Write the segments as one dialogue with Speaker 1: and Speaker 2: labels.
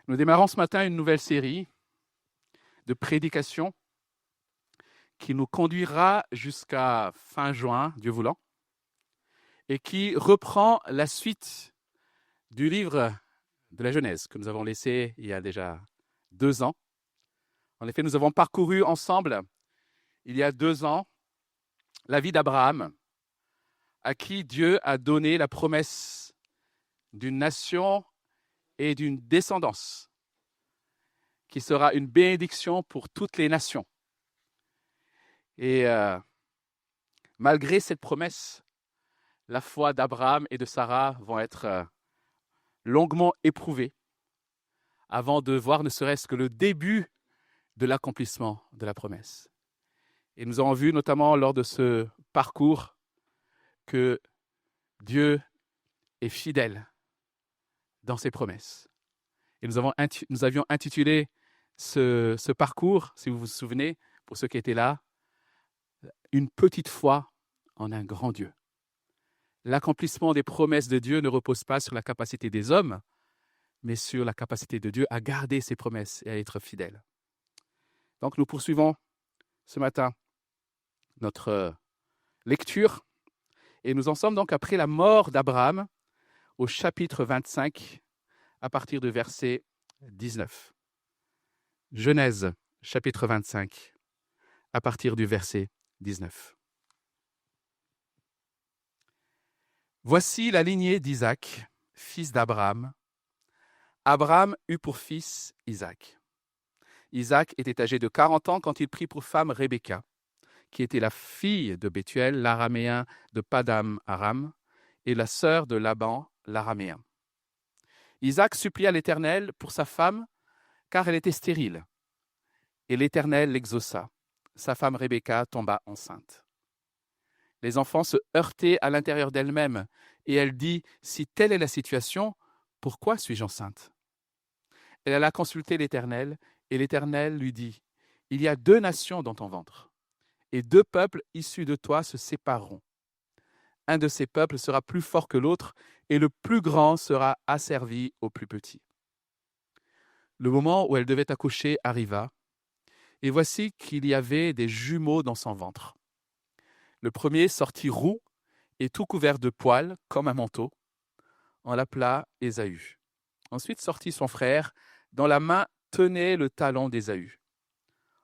Speaker 1: Nous démarrons ce matin une nouvelle série de prédications qui nous conduira jusqu'à fin juin, Dieu voulant, et qui reprend la suite du livre de la Genèse que nous avons laissé il y a déjà 2 ans. En effet, nous avons parcouru ensemble, il y a 2 ans, la vie d'Abraham, à qui Dieu a donné la promesse d'une nation et d'une descendance qui sera une bénédiction pour toutes les nations. Et malgré cette promesse, la foi d'Abraham et de Sarah vont être longuement éprouvées avant de voir ne serait-ce que le début de l'accomplissement de la promesse. Et nous avons vu notamment lors de ce parcours que Dieu est fidèle dans ses promesses. Et nous avions intitulé ce parcours, si vous vous souvenez, pour ceux qui étaient là, une petite foi en un grand Dieu. L'accomplissement des promesses de Dieu ne repose pas sur la capacité des hommes, mais sur la capacité de Dieu à garder ses promesses et à être fidèle. Donc nous poursuivons ce matin notre lecture et nous en sommes donc après la mort d'Abraham au chapitre 25 à partir du verset 19. Genèse chapitre 25 à partir du verset 19. Voici la lignée d'Isaac, fils d'Abraham. Abraham eut pour fils Isaac. Isaac était âgé de 40 ans quand il prit pour femme Rebecca, qui était la fille de Bethuel, l'araméen de Padam Aram, et la sœur de Laban, l'araméen. Isaac supplia l'Éternel pour sa femme, car elle était stérile. Et l'Éternel l'exauça. Sa femme Rebecca tomba enceinte. Les enfants se heurtaient à l'intérieur d'elle-même, et elle dit, « Si telle est la situation, pourquoi suis-je enceinte ?» Elle alla consulter l'Éternel, et l'Éternel lui dit, « Il y a 2 nations dans ton ventre, et 2 peuples issus de toi se sépareront. Un de ces peuples sera plus fort que l'autre, et le plus grand sera asservi au plus petit. » Le moment où elle devait accoucher arriva, et voici qu'il y avait des jumeaux dans son ventre. Le premier sortit roux et tout couvert de poils, comme un manteau. On l'appela Ésaü. Ensuite sortit son frère, dont la main tenait le talon d'Ésaü.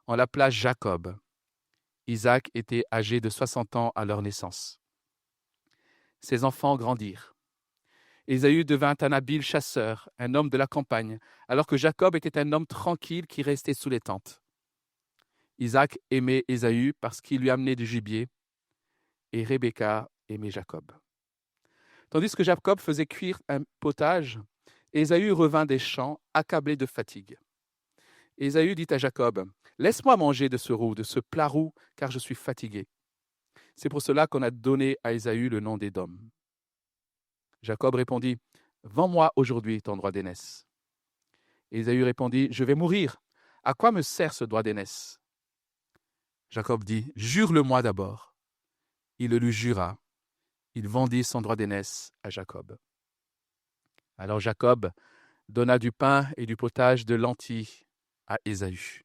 Speaker 1: On l'appela Jacob. Isaac était âgé de 60 ans à leur naissance. Ses enfants grandirent. Ésaü devint un habile chasseur, un homme de la campagne, alors que Jacob était un homme tranquille qui restait sous les tentes. Isaac aimait Ésaü parce qu'il lui amenait du gibier, et Rebecca aimait Jacob. Tandis que Jacob faisait cuire un potage, Ésaü revint des champs, accablé de fatigue. Ésaü dit à Jacob, « Laisse-moi manger de ce roux, de ce plat roux, car je suis fatigué. » C'est pour cela qu'on a donné à Ésaü le nom d'Édom. Jacob répondit, « Vends-moi aujourd'hui ton droit d'aînesse. » Ésaü répondit, « Je vais mourir. À quoi me sert ce droit d'aînesse ?» Jacob dit, « Jure-le-moi d'abord. » Il le lui jura. Il vendit son droit d'aînesse à Jacob. Alors Jacob donna du pain et du potage de lentilles à Ésaü.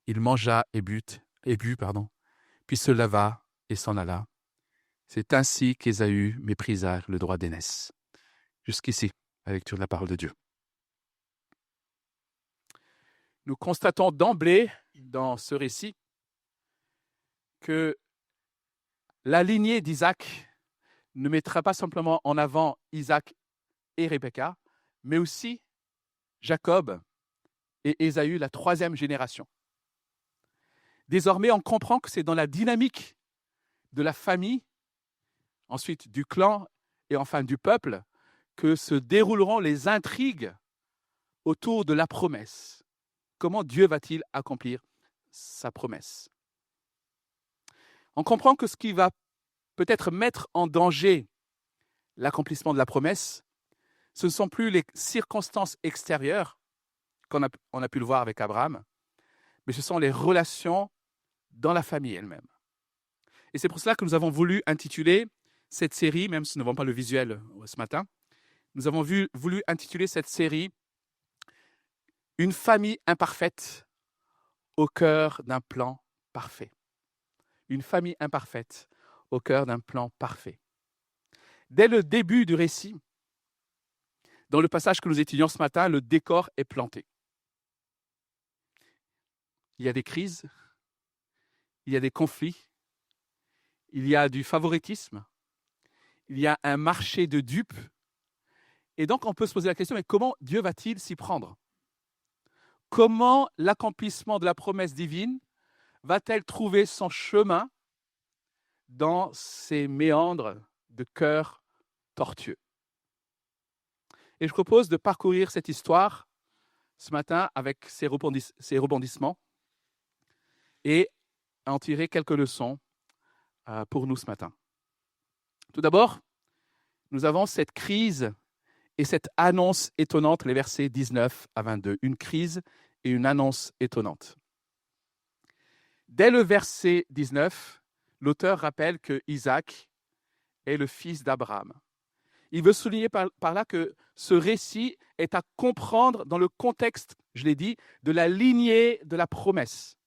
Speaker 1: Il mangea et but, puis se lava et s'en alla. C'est ainsi qu'Ésaü méprisa le droit d'aînesse. Jusqu'ici, la lecture de la parole de Dieu. Nous constatons d'emblée dans ce récit que la lignée d'Isaac ne mettra pas simplement en avant Isaac et Rebecca, mais aussi Jacob et Ésaü, la 3e génération. Désormais, on comprend que c'est dans la dynamique de la famille, ensuite du clan et enfin du peuple, que se dérouleront les intrigues autour de la promesse. Comment Dieu va-t-il accomplir sa promesse? On comprend que ce qui va peut-être mettre en danger l'accomplissement de la promesse, ce ne sont plus les circonstances extérieures qu'on a pu le voir avec Abraham, mais ce sont les relations dans la famille elle-même. Et c'est pour cela que nous avons voulu intituler cette série, même si nous n'avons pas le visuel ce matin, nous avons voulu intituler cette série Une famille imparfaite au cœur d'un plan parfait. Une famille imparfaite au cœur d'un plan parfait. Dès le début du récit, dans le passage que nous étudions ce matin, le décor est planté. Il y a des crises, il y a des conflits, il y a du favoritisme, il y a un marché de dupes. Et donc, on peut se poser la question, mais comment Dieu va-t-il s'y prendre? Comment l'accomplissement de la promesse divine va-t-elle trouver son chemin dans ces méandres de cœur tortueux? Et je propose de parcourir cette histoire ce matin avec ses rebondissements et en tirer quelques leçons pour nous ce matin. Tout d'abord, nous avons cette crise et cette annonce étonnante, les versets 19 à 22. Une crise et une annonce étonnante. Dès le verset 19, l'auteur rappelle que Isaac est le fils d'Abraham. Il veut souligner par là que ce récit est à comprendre dans le contexte, je l'ai dit, de la lignée de la promesse.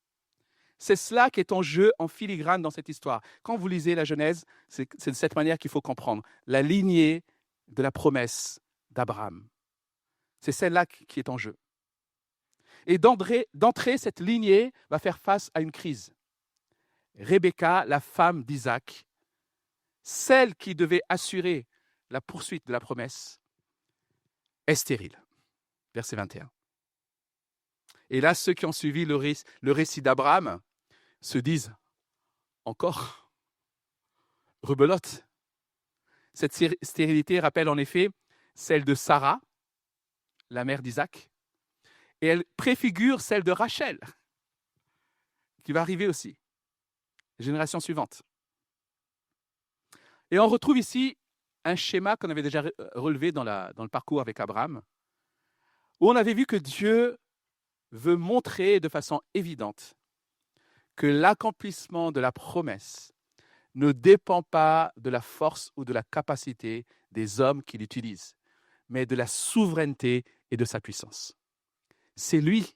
Speaker 1: C'est cela qui est en jeu en filigrane dans cette histoire. Quand vous lisez la Genèse, c'est de cette manière qu'il faut comprendre. La lignée de la promesse d'Abraham. C'est celle-là qui est en jeu. Et d'entrée, cette lignée va faire face à une crise. Rebecca, la femme d'Isaac, celle qui devait assurer la poursuite de la promesse, est stérile. Verset 21. Et là, ceux qui ont suivi le récit d'Abraham se disent encore, rebelote. Cette stérilité rappelle en effet celle de Sarah, la mère d'Isaac, et elle préfigure celle de Rachel, qui va arriver aussi, génération suivante. Et on retrouve ici un schéma qu'on avait déjà relevé dans le parcours avec Abraham, où on avait vu que Dieu veut montrer de façon évidente que l'accomplissement de la promesse ne dépend pas de la force ou de la capacité des hommes qui l'utilisent, mais de la souveraineté et de sa puissance. C'est lui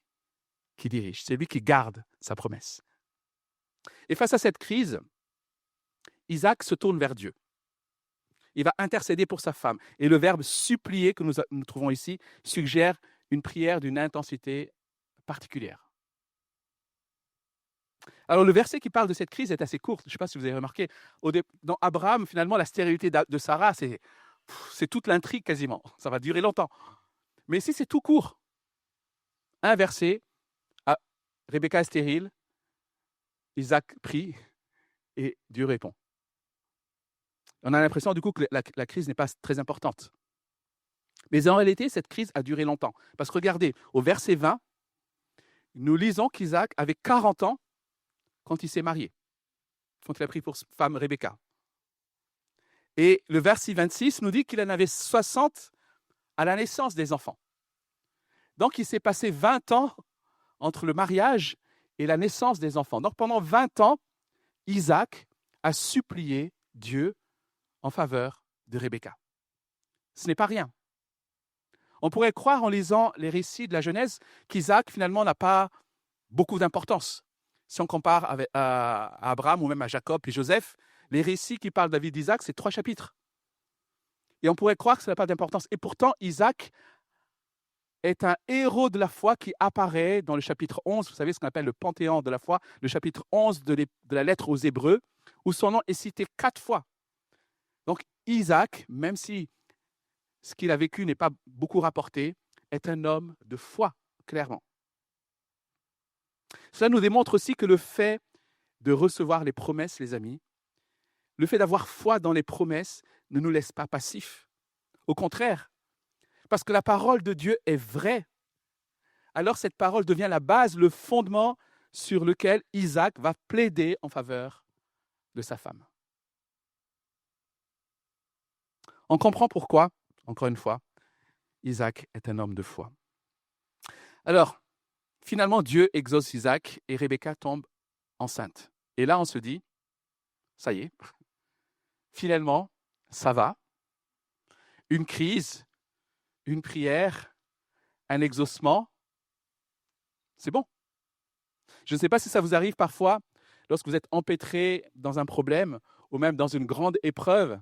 Speaker 1: qui dirige, c'est lui qui garde sa promesse. Et face à cette crise, Isaac se tourne vers Dieu. Il va intercéder pour sa femme. Et le verbe supplier que nous trouvons ici suggère une prière d'une intensité particulière. Alors le verset qui parle de cette crise est assez court. Je ne sais pas si vous avez remarqué. Dans Abraham, finalement, la stérilité de Sarah, c'est toute l'intrigue quasiment. Ça va durer longtemps. Mais ici, c'est tout court. Un verset, Rebecca est stérile, Isaac prie et Dieu répond. On a l'impression du coup que la crise n'est pas très importante. Mais en réalité, cette crise a duré longtemps. Parce que regardez, au verset 20, nous lisons qu'Isaac avait 40 ans quand il s'est marié, quand il a pris pour femme Rebecca. Et le verset 26 nous dit qu'il en avait 60 à la naissance des enfants. Donc il s'est passé 20 ans entre le mariage et la naissance des enfants. Donc pendant 20 ans, Isaac a supplié Dieu en faveur de Rebecca. Ce n'est pas rien. On pourrait croire en lisant les récits de la Genèse qu'Isaac finalement n'a pas beaucoup d'importance. Si on compare à Abraham ou même à Jacob et Joseph, les récits qui parlent de la vie d'Isaac, c'est 3 chapitres. Et on pourrait croire que ça n'a pas d'importance. Et pourtant, Isaac est un héros de la foi qui apparaît dans le chapitre 11, vous savez ce qu'on appelle le Panthéon de la foi, le chapitre 11 de la lettre aux Hébreux, où son nom est cité 4 fois. Donc Isaac, même si ce qu'il a vécu n'est pas beaucoup rapporté, est un homme de foi, clairement. Cela nous démontre aussi que le fait de recevoir les promesses, les amis, le fait d'avoir foi dans les promesses ne nous laisse pas passifs. Au contraire, parce que la parole de Dieu est vraie, alors cette parole devient la base, le fondement sur lequel Isaac va plaider en faveur de sa femme. On comprend pourquoi, encore une fois, Isaac est un homme de foi. Alors, finalement, Dieu exauce Isaac et Rebecca tombe enceinte. Et là, on se dit, ça y est, finalement, ça va. Une crise, une prière, un exaucement, C'est bon. Je ne sais pas si ça vous arrive parfois, lorsque vous êtes empêtré dans un problème ou même dans une grande épreuve,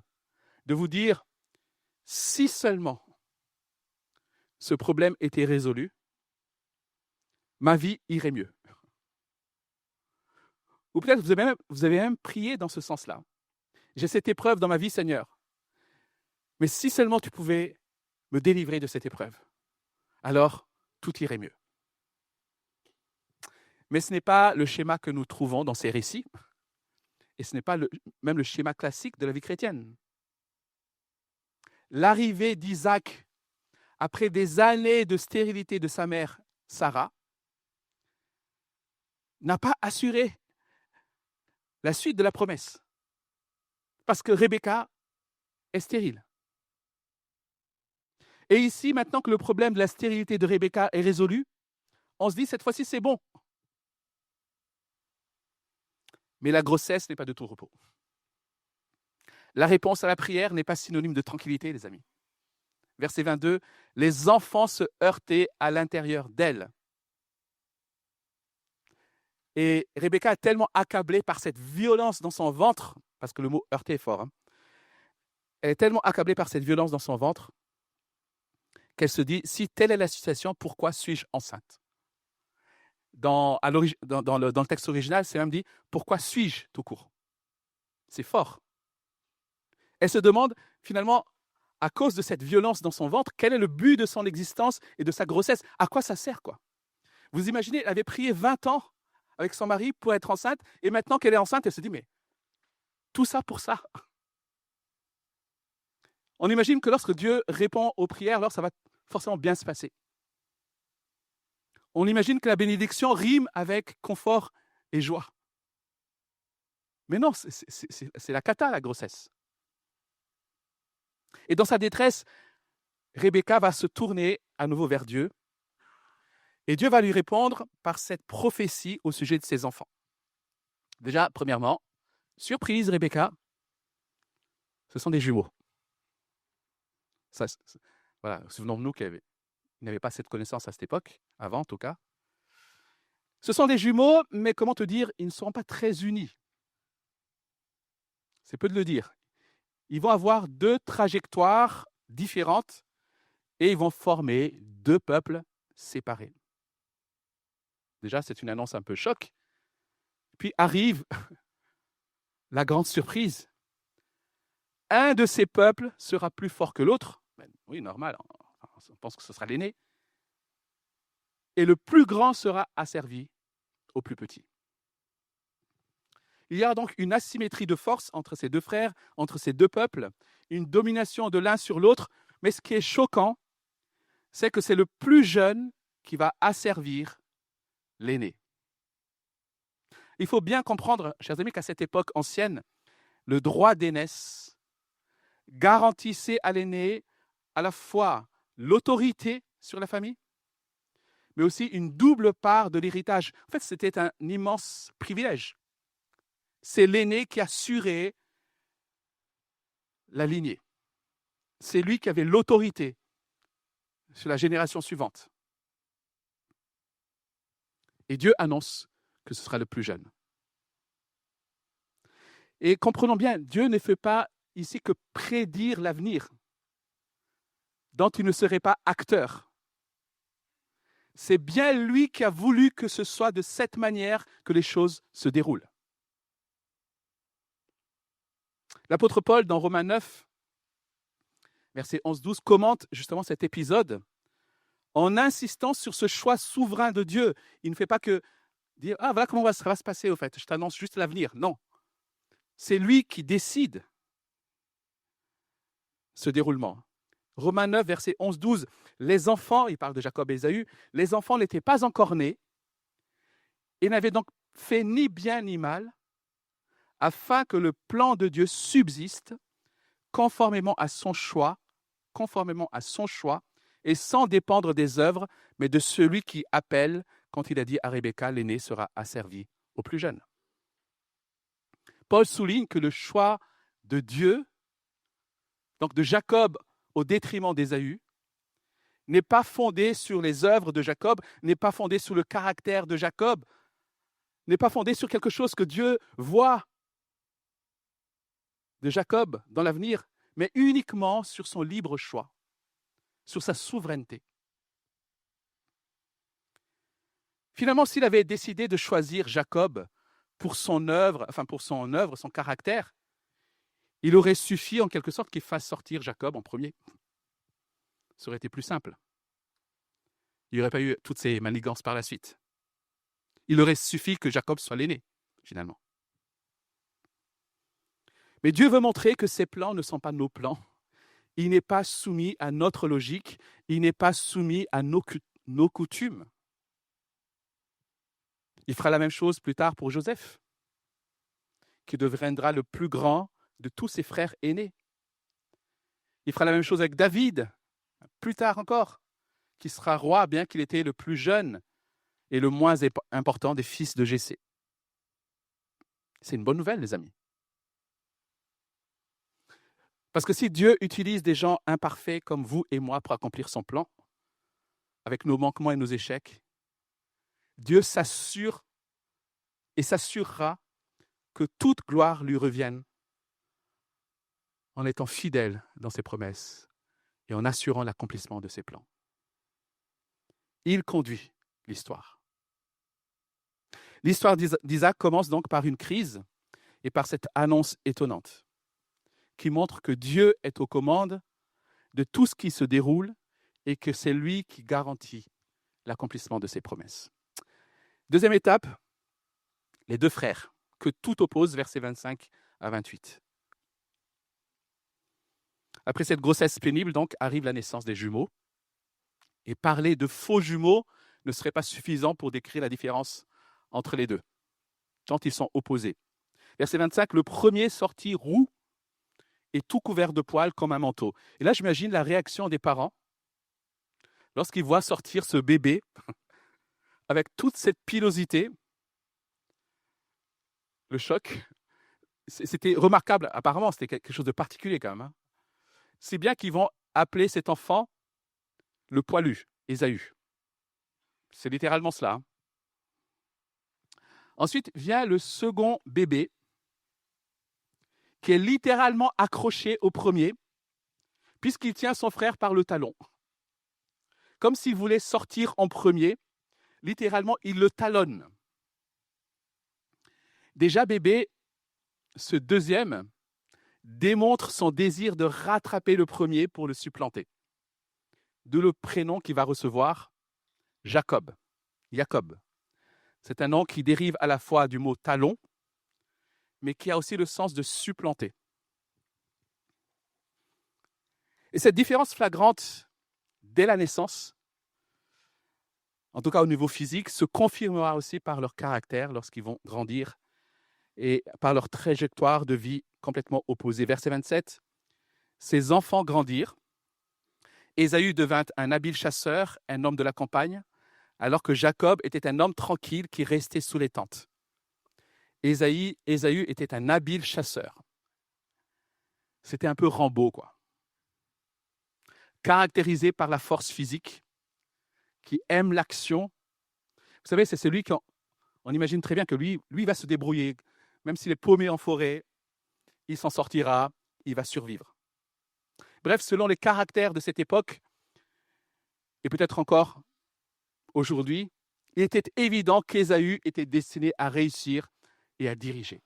Speaker 1: de vous dire, si seulement ce problème était résolu, ma vie irait mieux. Ou peut-être vous avez même prié dans ce sens-là. J'ai cette épreuve dans ma vie, Seigneur. Mais si seulement tu pouvais me délivrer de cette épreuve, alors tout irait mieux. Mais ce n'est pas le schéma que nous trouvons dans ces récits, et ce n'est pas même le schéma classique de la vie chrétienne. L'arrivée d'Isaac, après des années de stérilité de sa mère, Sarah, n'a pas assuré la suite de la promesse, parce que Rebecca est stérile. Et ici, maintenant que le problème de la stérilité de Rebecca est résolu, on se dit, cette fois-ci, c'est bon. Mais la grossesse n'est pas de tout repos. La réponse à la prière n'est pas synonyme de tranquillité, les amis. Verset 22, les enfants se heurtaient à l'intérieur d'elle. Et Rebecca est tellement accablée par cette violence dans son ventre, parce que le mot heurter est fort, hein, elle est tellement accablée par cette violence dans son ventre qu'elle se dit, si telle est la situation, pourquoi suis-je enceinte? Dans le texte original, c'est même dit, pourquoi suis-je tout court? C'est fort. Elle se demande, finalement, à cause de cette violence dans son ventre, quel est le but de son existence et de sa grossesse? À quoi ça sert, quoi? Vous imaginez, elle avait prié 20 ans avec son mari pour être enceinte, et maintenant qu'elle est enceinte, elle se dit, mais tout ça pour ça? On imagine que lorsque Dieu répond aux prières, alors ça va forcément bien se passer. On imagine que la bénédiction rime avec confort et joie. Mais non, c'est la cata, la grossesse. Et dans sa détresse, Rebecca va se tourner à nouveau vers Dieu. Et Dieu va lui répondre par cette prophétie au sujet de ses enfants. Déjà, premièrement, surprise, Rebecca, ce sont des jumeaux. Voilà, souvenons-nous qu'il n'avait pas cette connaissance à cette époque, avant en tout cas. Ce sont des jumeaux, mais comment te dire, ils ne seront pas très unis. C'est peu de le dire. Ils vont avoir deux trajectoires différentes et ils vont former deux peuples séparés. Déjà, c'est une annonce un peu choc. Puis arrive la grande surprise. Un de ces peuples sera plus fort que l'autre. Ben, oui, normal, on pense que ce sera l'aîné. Et le plus grand sera asservi au plus petit. Il y a donc une asymétrie de force entre ces deux frères, entre ces deux peuples, une domination de l'un sur l'autre. Mais ce qui est choquant, c'est que c'est le plus jeune qui va asservir l'aîné. Il faut bien comprendre, chers amis, qu'à cette époque ancienne, le droit d'aînesse garantissait à l'aîné à la fois l'autorité sur la famille, mais aussi une double part de l'héritage. En fait, c'était un immense privilège. C'est l'aîné qui assurait la lignée. C'est lui qui avait l'autorité sur la génération suivante. Et Dieu annonce que ce sera le plus jeune. Et comprenons bien, Dieu ne fait pas ici que prédire l'avenir, dont il ne serait pas acteur. C'est bien lui qui a voulu que ce soit de cette manière que les choses se déroulent. L'apôtre Paul, dans Romains 9, versets 11-12, commente justement cet épisode en insistant sur ce choix souverain de Dieu. Il ne fait pas que dire « Ah, voilà comment ça va se passer, au fait, je t'annonce juste l'avenir ». Non, c'est lui qui décide ce déroulement. Romains 9, versets 11-12, les enfants, il parle de Jacob et Ésaü, les enfants n'étaient pas encore nés et n'avaient donc fait ni bien ni mal, afin que le plan de Dieu subsiste conformément à son choix, et sans dépendre des œuvres, mais de celui qui appelle, quand il a dit à Rebecca, l'aîné sera asservi au plus jeune. Paul souligne que le choix de Dieu, donc de Jacob au détriment d'Ésaü, n'est pas fondée sur les œuvres de Jacob, n'est pas fondée sur le caractère de Jacob, n'est pas fondée sur quelque chose que Dieu voit de Jacob dans l'avenir, mais uniquement sur son libre choix, sur sa souveraineté. Finalement, s'il avait décidé de choisir Jacob pour son œuvre, son caractère, il aurait suffi en quelque sorte qu'il fasse sortir Jacob en premier. Ça aurait été plus simple. Il n'y aurait pas eu toutes ces manigances par la suite. Il aurait suffi que Jacob soit l'aîné, finalement. Mais Dieu veut montrer que ses plans ne sont pas nos plans. Il n'est pas soumis à notre logique, il n'est pas soumis à nos coutumes. Il fera la même chose plus tard pour Joseph, qui deviendra le plus grand de tous ses frères aînés. Il fera la même chose avec David, plus tard encore, qui sera roi, bien qu'il était le plus jeune et le moins important des fils de Jessé. C'est une bonne nouvelle, les amis. Parce que si Dieu utilise des gens imparfaits comme vous et moi pour accomplir son plan, avec nos manquements et nos échecs, Dieu s'assure et s'assurera que toute gloire lui revienne en étant fidèle dans ses promesses et en assurant l'accomplissement de ses plans. Il conduit l'histoire. L'histoire d'Isaac commence donc par une crise et par cette annonce étonnante qui montre que Dieu est aux commandes de tout ce qui se déroule et que c'est lui qui garantit l'accomplissement de ses promesses. Deuxième étape, les deux frères, que tout oppose, versets 25 à 28. Après cette grossesse pénible, donc, arrive la naissance des jumeaux. Et parler de faux jumeaux ne serait pas suffisant pour décrire la différence entre les deux, tant ils sont opposés. Verset 25, le premier sortit roux et tout couvert de poils comme un manteau. Et là, j'imagine la réaction des parents lorsqu'ils voient sortir ce bébé avec toute cette pilosité. Le choc, c'était remarquable. Apparemment, c'était quelque chose de particulier quand même. Hein. C'est bien qu'ils vont appeler cet enfant le poilu, Ésaü. C'est littéralement cela. Hein. Ensuite vient le second bébé, qui est littéralement accroché au premier, puisqu'il tient son frère par le talon. Comme s'il voulait sortir en premier, littéralement, il le talonne. Déjà bébé, ce deuxième démontre son désir de rattraper le premier pour le supplanter. De le prénom qu'il va recevoir, Jacob. C'est un nom qui dérive à la fois du mot talon, mais qui a aussi le sens de supplanter. Et cette différence flagrante dès la naissance, en tout cas au niveau physique, se confirmera aussi par leur caractère lorsqu'ils vont grandir et par leur trajectoire de vie complètement opposée. Verset 27, ces enfants grandirent. Ésaü devint un habile chasseur, un homme de la campagne, alors que Jacob était un homme tranquille qui restait sous les tentes. Ésaü était un habile chasseur. C'était un peu Rambo, quoi. Caractérisé par la force physique, qui aime l'action. Vous savez, c'est celui qu'on imagine très bien que lui va se débrouiller. Même s'il est paumé en forêt, il s'en sortira, il va survivre. Bref, selon les caractères de cette époque, et peut-être encore aujourd'hui, il était évident qu'Ésaü était destiné à réussir et à diriger.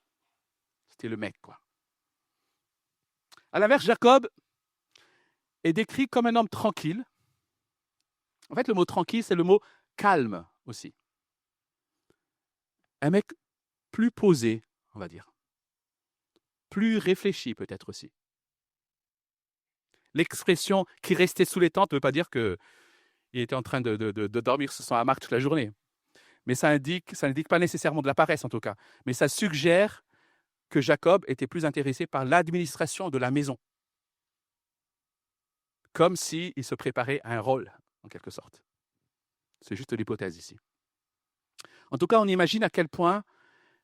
Speaker 1: C'était le mec, quoi. À l'inverse, Jacob est décrit comme un homme tranquille. En fait, le mot tranquille, c'est le mot calme aussi. Un mec plus posé, on va dire. Plus réfléchi peut-être aussi. L'expression « qui restait sous les tentes » ne veut pas dire qu'il était en train de dormir sur son hamac toute la journée. Mais ça n'indique pas nécessairement de la paresse en tout cas. Mais ça suggère que Jacob était plus intéressé par l'administration de la maison. Comme s'il se préparait à un rôle, en quelque sorte. C'est juste l'hypothèse ici. En tout cas, on imagine à quel point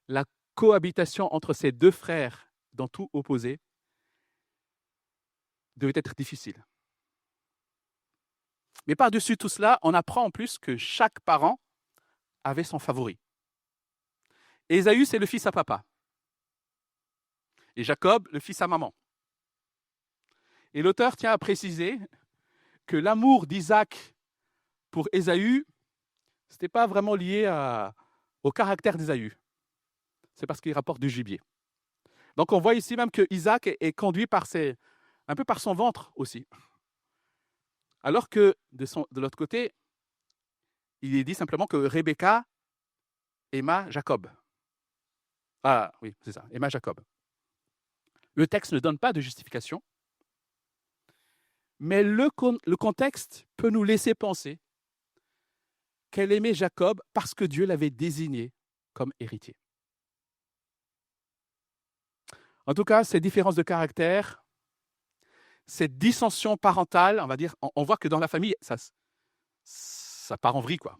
Speaker 1: la cohabitation entre ces deux frères, dans tout opposé, devait être difficile. Mais par-dessus tout cela, on apprend en plus que chaque parent avait son favori. Ésaü, c'est le fils à papa. Et Jacob, le fils à maman. Et l'auteur tient à préciser que l'amour d'Isaac pour Ésaü, ce n'était pas vraiment lié au caractère d'Ésaü. C'est parce qu'il rapporte du gibier. Donc on voit ici même que Isaac est conduit un peu par son ventre aussi. Alors que de l'autre côté, il est dit simplement que Rebecca aima Jacob. Ah oui, c'est ça, aima Jacob. Le texte ne donne pas de justification, mais le contexte peut nous laisser penser qu'elle aimait Jacob parce que Dieu l'avait désigné comme héritier. En tout cas, ces différences de caractère, cette dissension parentale, on va dire, on voit que dans la famille, ça part en vrille, quoi.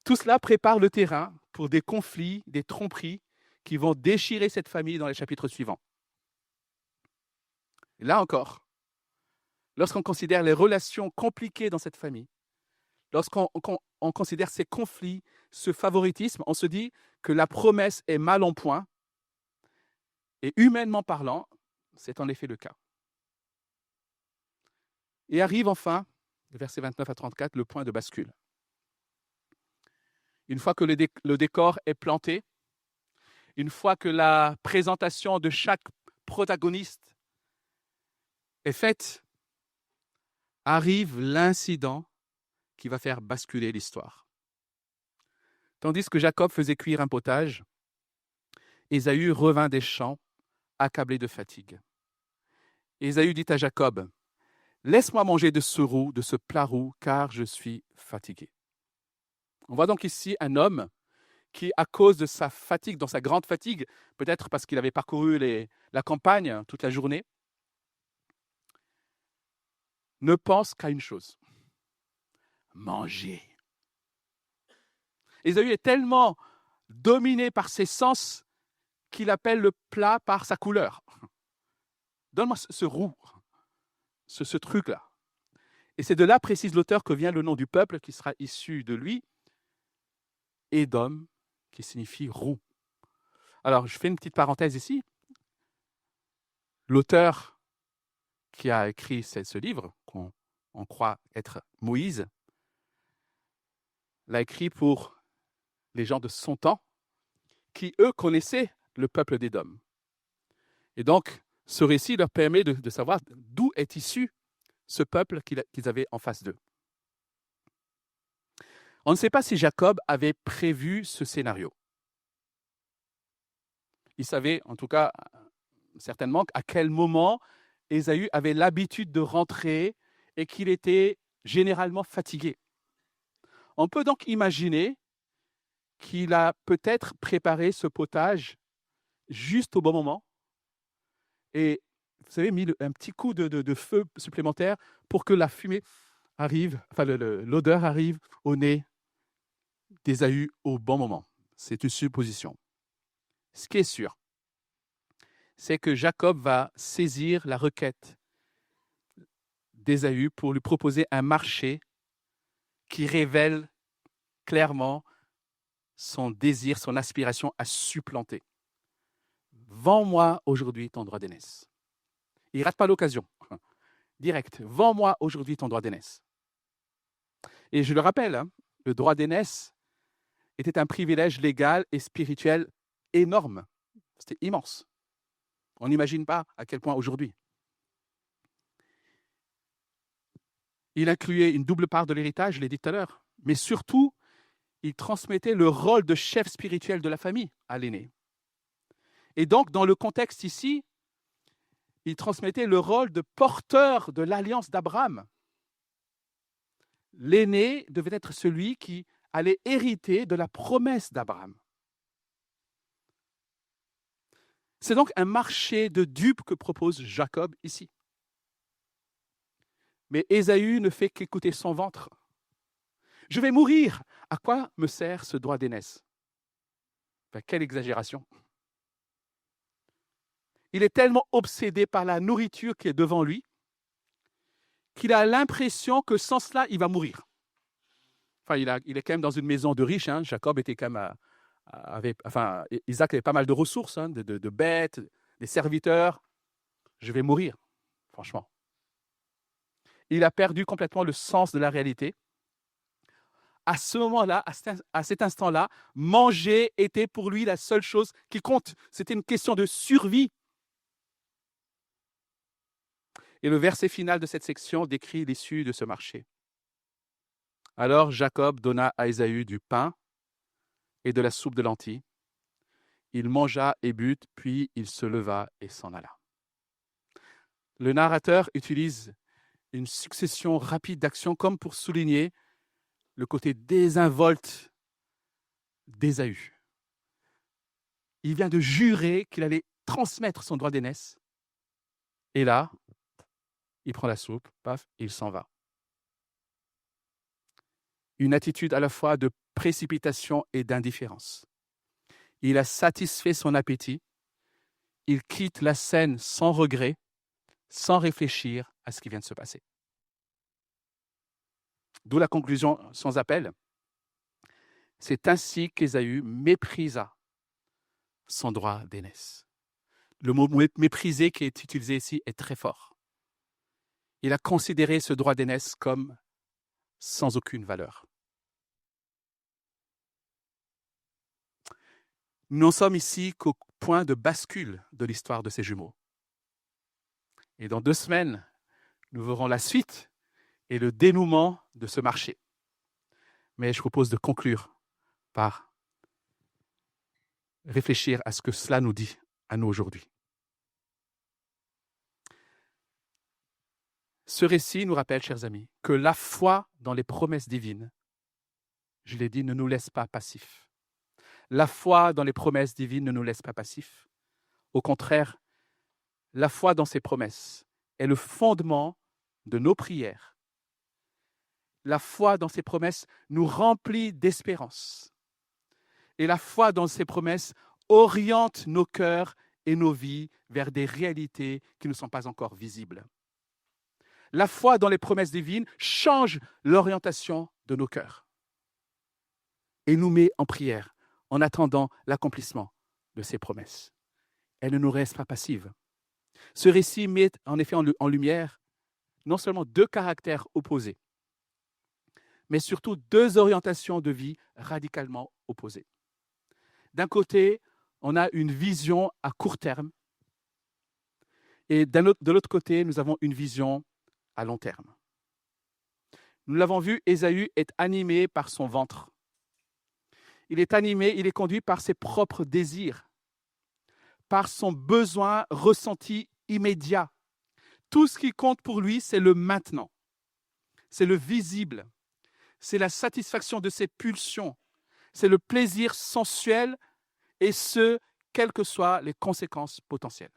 Speaker 1: Tout cela prépare le terrain pour des conflits, des tromperies qui vont déchirer cette famille dans les chapitres suivants. Et là encore, lorsqu'on considère les relations compliquées dans cette famille, lorsqu'on considère ces conflits, ce favoritisme, on se dit que la promesse est mal en point. Et humainement parlant, c'est en effet le cas. Et arrive enfin, versets 29 à 34, le point de bascule. Une fois que le décor est planté, une fois que la présentation de chaque protagoniste est faite, arrive l'incident qui va faire basculer l'histoire. Tandis que Jacob faisait cuire un potage, Ésaü revint des champs, accablé de fatigue. Ésaü dit à Jacob, « Laisse-moi manger de ce plat roux, car je suis fatigué. » On voit donc ici un homme qui, à cause de sa fatigue, dans sa grande fatigue, peut-être parce qu'il avait parcouru la campagne toute la journée, ne pense qu'à une chose, manger. Ésaü est tellement dominé par ses sens qu'il appelle le plat par sa couleur. Donne-moi ce roux, ce truc-là. Et c'est de là, précise l'auteur, que vient le nom du peuple qui sera issu de lui, Édom, qui signifie roux. Alors, je fais une petite parenthèse ici. L'auteur qui a écrit ce livre, qu'on croit être Moïse, l'a écrit pour les gens de son temps, qui, eux, connaissaient le peuple d'Édom. Et donc, ce récit leur permet de savoir d'où est issu ce peuple qu'ils avaient en face d'eux. On ne sait pas si Jacob avait prévu ce scénario. Il savait, en tout cas, certainement, à quel moment Ésaü avait l'habitude de rentrer et qu'il était généralement fatigué. On peut donc imaginer qu'il a peut-être préparé ce potage juste au bon moment et, vous savez, mis un petit coup de feu supplémentaire pour que la fumée arrive, enfin l'odeur arrive au nez d'Ésaü au bon moment. C'est une supposition. Ce qui est sûr, c'est que Jacob va saisir la requête d'Ésaü pour lui proposer un marché qui révèle clairement son désir, son aspiration à supplanter. Vends-moi aujourd'hui ton droit d'aînesse. Il ne rate pas l'occasion. Direct. Vends-moi aujourd'hui ton droit d'aînesse. Et je le rappelle, le droit d'aînesse était un privilège légal et spirituel énorme. C'était immense. On n'imagine pas à quel point aujourd'hui. Il incluait une double part de l'héritage, je l'ai dit tout à l'heure, mais surtout, il transmettait le rôle de chef spirituel de la famille à l'aîné. Et donc, dans le contexte ici, il transmettait le rôle de porteur de l'alliance d'Abraham. L'aîné devait être celui qui allait hériter de la promesse d'Abraham. C'est donc un marché de dupes que propose Jacob ici. Mais Ésaü ne fait qu'écouter son ventre. Je vais mourir. À quoi me sert ce droit d'aînesse? Quelle exagération. Il est tellement obsédé par la nourriture qui est devant lui qu'il a l'impression que sans cela, il va mourir. Enfin, il est quand même dans une maison de riches. Hein. Jacob était quand même Isaac avait pas mal de ressources, hein, de bêtes, des serviteurs. Je vais mourir, franchement. Il a perdu complètement le sens de la réalité. À ce moment-là, à cet instant-là, manger était pour lui la seule chose qui compte. C'était une question de survie. Et le verset final de cette section décrit l'issue de ce marché. Alors Jacob donna à Ésaü du pain et de la soupe de lentilles. Il mangea et but, puis il se leva et s'en alla. Le narrateur utilise une succession rapide d'actions comme pour souligner le côté désinvolte d'Ésaü. Il vient de jurer qu'il allait transmettre son droit d'aînesse. Et là, il prend la soupe, paf, et il s'en va. Une attitude à la fois de précipitation et d'indifférence. Il a satisfait son appétit. Il quitte la scène sans regret, sans réfléchir à ce qui vient de se passer. D'où la conclusion sans appel. C'est ainsi qu'Ésaü méprisa son droit d'aînesse. Le mot mépriser qui est utilisé ici est très fort. Il a considéré ce droit d'aînesse comme sans aucune valeur. Nous n'en sommes ici qu'au point de bascule de l'histoire de ces jumeaux. Et dans 2 semaines, nous verrons la suite et le dénouement de ce marché. Mais je propose de conclure par réfléchir à ce que cela nous dit à nous aujourd'hui. Ce récit nous rappelle, chers amis, que la foi dans les promesses divines, je l'ai dit, ne nous laisse pas passifs. La foi dans les promesses divines ne nous laisse pas passifs. Au contraire, la foi dans ces promesses est le fondement de nos prières. La foi dans ces promesses nous remplit d'espérance. Et la foi dans ces promesses oriente nos cœurs et nos vies vers des réalités qui ne sont pas encore visibles. La foi dans les promesses divines change l'orientation de nos cœurs et nous met en prière en attendant l'accomplissement de ces promesses. Elle ne nous reste pas passives. Ce récit met en effet en lumière non seulement 2 caractères opposés, mais surtout 2 orientations de vie radicalement opposées. D'un côté, on a une vision à court terme, et de l'autre côté, nous avons une vision à long terme. Nous l'avons vu, Ésaü est animé par son ventre. Il est animé, il est conduit par ses propres désirs, par son besoin ressenti immédiat. Tout ce qui compte pour lui, c'est le maintenant. C'est le visible. C'est la satisfaction de ses pulsions. C'est le plaisir sensuel et ce, quelles que soient les conséquences potentielles.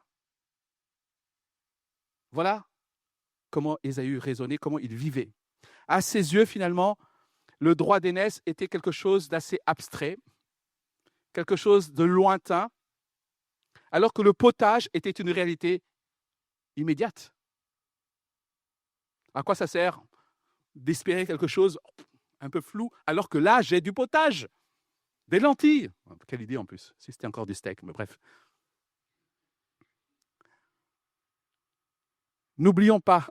Speaker 1: Voilà comment Ésaü raisonnait, comment il vivait. À ses yeux, finalement, le droit d'aînesse était quelque chose d'assez abstrait, quelque chose de lointain, alors que le potage était une réalité immédiate. À quoi ça sert d'espérer quelque chose un peu flou, alors que là, j'ai du potage, des lentilles. Quelle idée en plus, si c'était encore du steak, mais bref. N'oublions pas,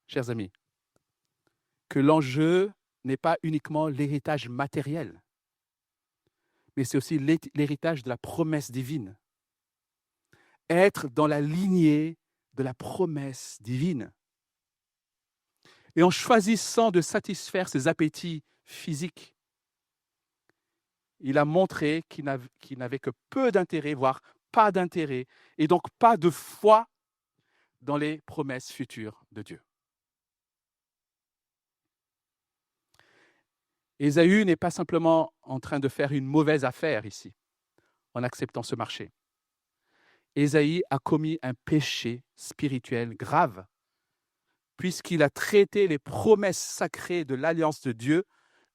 Speaker 1: chers amis, que l'enjeu n'est pas uniquement l'héritage matériel, mais c'est aussi l'héritage de la promesse divine. Être dans la lignée de la promesse divine. Et en choisissant de satisfaire ses appétits physiques, il a montré qu'il n'avait que peu d'intérêt, voire pas d'intérêt, et donc pas de foi dans les promesses futures de Dieu. Ésaü n'est pas simplement en train de faire une mauvaise affaire ici, en acceptant ce marché. Ésaü a commis un péché spirituel grave, puisqu'il a traité les promesses sacrées de l'alliance de Dieu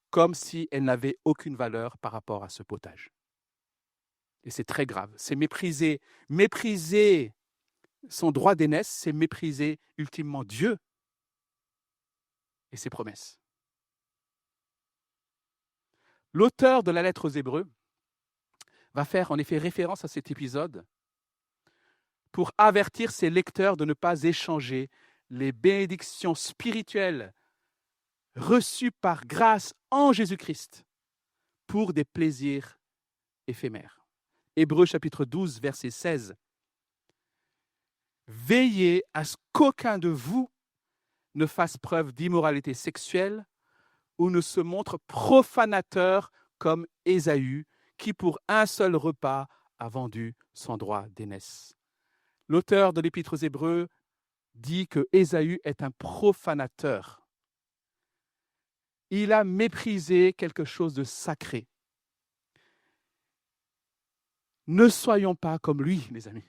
Speaker 1: comme si elles n'avaient aucune valeur par rapport à ce potage. Et c'est très grave. C'est mépriser son droit d'aînesse, c'est mépriser ultimement Dieu. et ses promesses. L'auteur de la lettre aux Hébreux va faire en effet référence à cet épisode pour avertir ses lecteurs de ne pas échanger les bénédictions spirituelles reçues par grâce en Jésus-Christ pour des plaisirs éphémères. Hébreux chapitre 12, verset 16. Veillez à ce qu'aucun de vous ne fasse preuve d'immoralité sexuelle ou ne se montre profanateur comme Ésaü, qui pour un seul repas a vendu son droit d'aînesse. L'auteur de l'Épître aux Hébreux dit que Ésaü est un profanateur. Il a méprisé quelque chose de sacré. Ne soyons pas comme lui, les amis.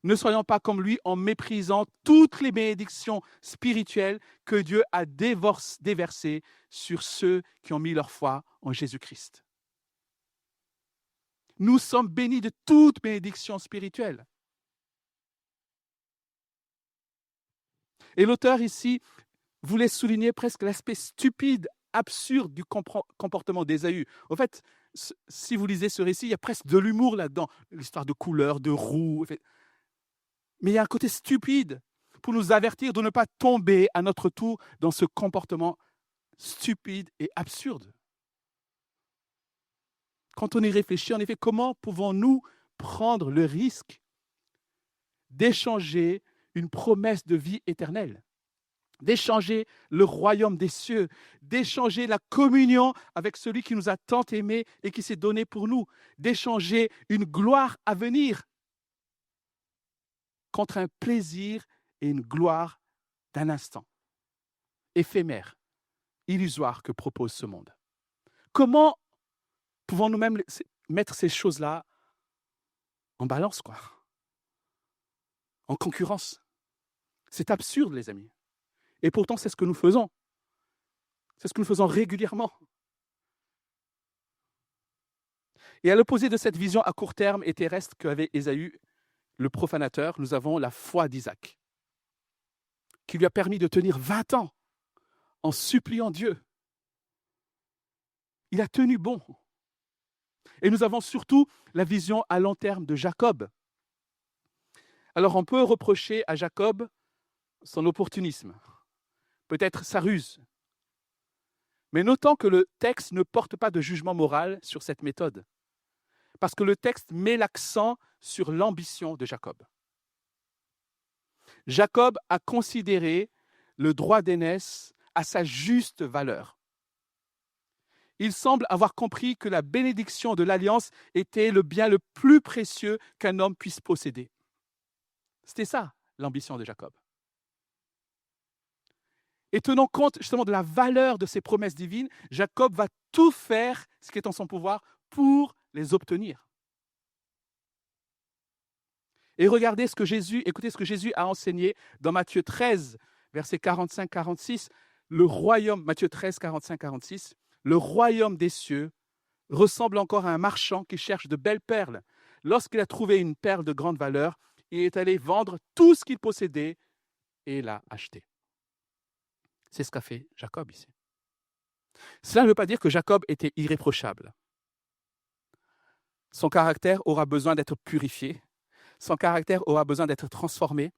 Speaker 1: Ne soyons pas comme lui en méprisant toutes les bénédictions spirituelles que Dieu a déversées sur ceux qui ont mis leur foi en Jésus-Christ. Nous sommes bénis de toute bénédiction spirituelle. Et l'auteur ici voulait souligner presque l'aspect stupide, absurde du comportement d'Ésaü. En fait, si vous lisez ce récit, il y a presque de l'humour là-dedans, l'histoire de couleurs, de roues. Mais il y a un côté stupide pour nous avertir de ne pas tomber à notre tour dans ce comportement stupide et absurde. Quand on y réfléchit, en effet, comment pouvons-nous prendre le risque d'échanger une promesse de vie éternelle, d'échanger le royaume des cieux, d'échanger la communion avec celui qui nous a tant aimés et qui s'est donné pour nous, d'échanger une gloire à venir contre un plaisir et une gloire d'un instant, éphémère, illusoire que propose ce monde. Comment pouvons-nous même mettre ces choses-là en balance, quoi, en concurrence? C'est absurde, les amis. Et pourtant, c'est ce que nous faisons. C'est ce que nous faisons régulièrement. Et à l'opposé de cette vision à court terme et terrestre qu'avait Ésaü, le profanateur, nous avons la foi d'Isaac, qui lui a permis de tenir 20 ans en suppliant Dieu. Il a tenu bon. Et nous avons surtout la vision à long terme de Jacob. Alors on peut reprocher à Jacob son opportunisme, peut-être sa ruse. Mais notons que le texte ne porte pas de jugement moral sur cette méthode, parce que le texte met l'accent sur l'ambition de Jacob. Jacob a considéré le droit d'aînesse à sa juste valeur. Il semble avoir compris que la bénédiction de l'alliance était le bien le plus précieux qu'un homme puisse posséder. C'était ça, l'ambition de Jacob. Et tenant compte justement de la valeur de ces promesses divines, Jacob va tout faire ce qui est en son pouvoir pour les obtenir. Et regardez écoutez ce que Jésus a enseigné dans Matthieu 13, versets 45-46, Matthieu 13, 45-46, le royaume des cieux ressemble encore à un marchand qui cherche de belles perles. Lorsqu'il a trouvé une perle de grande valeur, il est allé vendre tout ce qu'il possédait et l'a acheté. C'est ce qu'a fait Jacob ici. Cela ne veut pas dire que Jacob était irréprochable. Son caractère aura besoin d'être purifié. Son caractère aura besoin d'être transformé.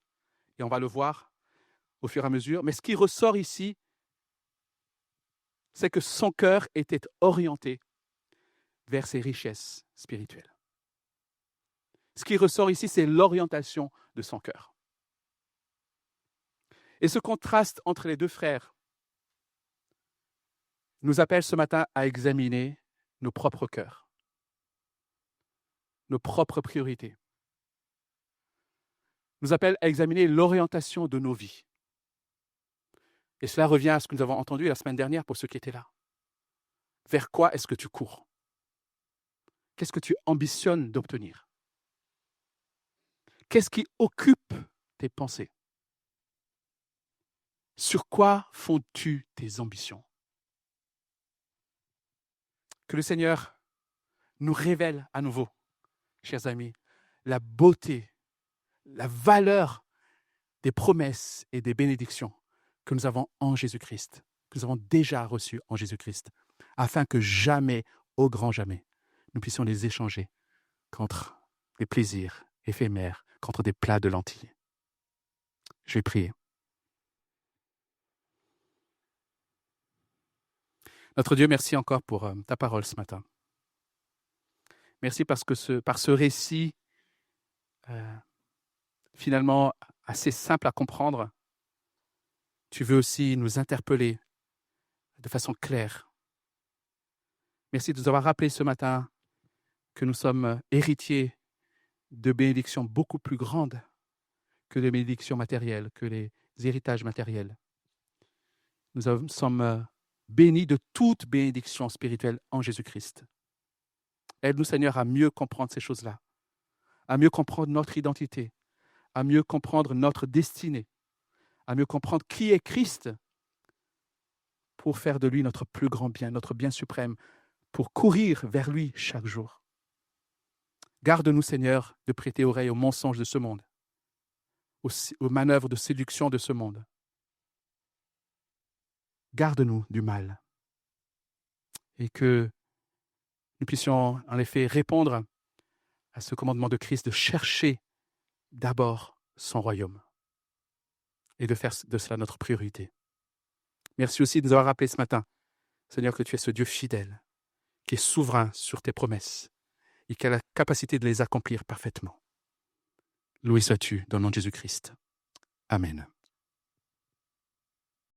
Speaker 1: Et on va le voir au fur et à mesure. Mais ce qui ressort ici, c'est que son cœur était orienté vers ses richesses spirituelles. Ce qui ressort ici, c'est l'orientation de son cœur. Et ce contraste entre les deux frères nous appelle ce matin à examiner nos propres cœurs, nos propres priorités. Nous appelle à examiner l'orientation de nos vies. Et cela revient à ce que nous avons entendu la semaine dernière pour ceux qui étaient là. Vers quoi est-ce que tu cours? Qu'est-ce que tu ambitionnes d'obtenir? Qu'est-ce qui occupe tes pensées? Sur quoi fondes-tu tes ambitions? Que le Seigneur nous révèle à nouveau, chers amis, la beauté, la valeur des promesses et des bénédictions que nous avons en Jésus-Christ, que nous avons déjà reçus en Jésus-Christ, afin que jamais, au grand jamais, nous puissions les échanger contre des plaisirs éphémères, contre des plats de lentilles. Je vais prier. Notre Dieu, merci encore pour ta parole ce matin. Merci parce que par ce récit, finalement assez simple à comprendre, tu veux aussi nous interpeller de façon claire. Merci de nous avoir rappelé ce matin que nous sommes héritiers de bénédictions beaucoup plus grandes que les bénédictions matérielles, que les héritages matériels. Nous sommes bénis de toute bénédiction spirituelle en Jésus-Christ. Aide-nous, Seigneur, à mieux comprendre ces choses-là, à mieux comprendre notre identité, à mieux comprendre notre destinée, à mieux comprendre qui est Christ pour faire de lui notre plus grand bien, notre bien suprême, pour courir vers lui chaque jour. Garde-nous, Seigneur, de prêter oreille aux mensonges de ce monde, aux manœuvres de séduction de ce monde. Garde-nous du mal et que nous puissions en effet répondre à ce commandement de Christ de chercher d'abord son royaume et de faire de cela notre priorité. Merci aussi de nous avoir rappelé ce matin, Seigneur, que tu es ce Dieu fidèle, qui est souverain sur tes promesses et qui a la capacité de les accomplir parfaitement. Loué sois-tu dans le nom de Jésus-Christ. Amen.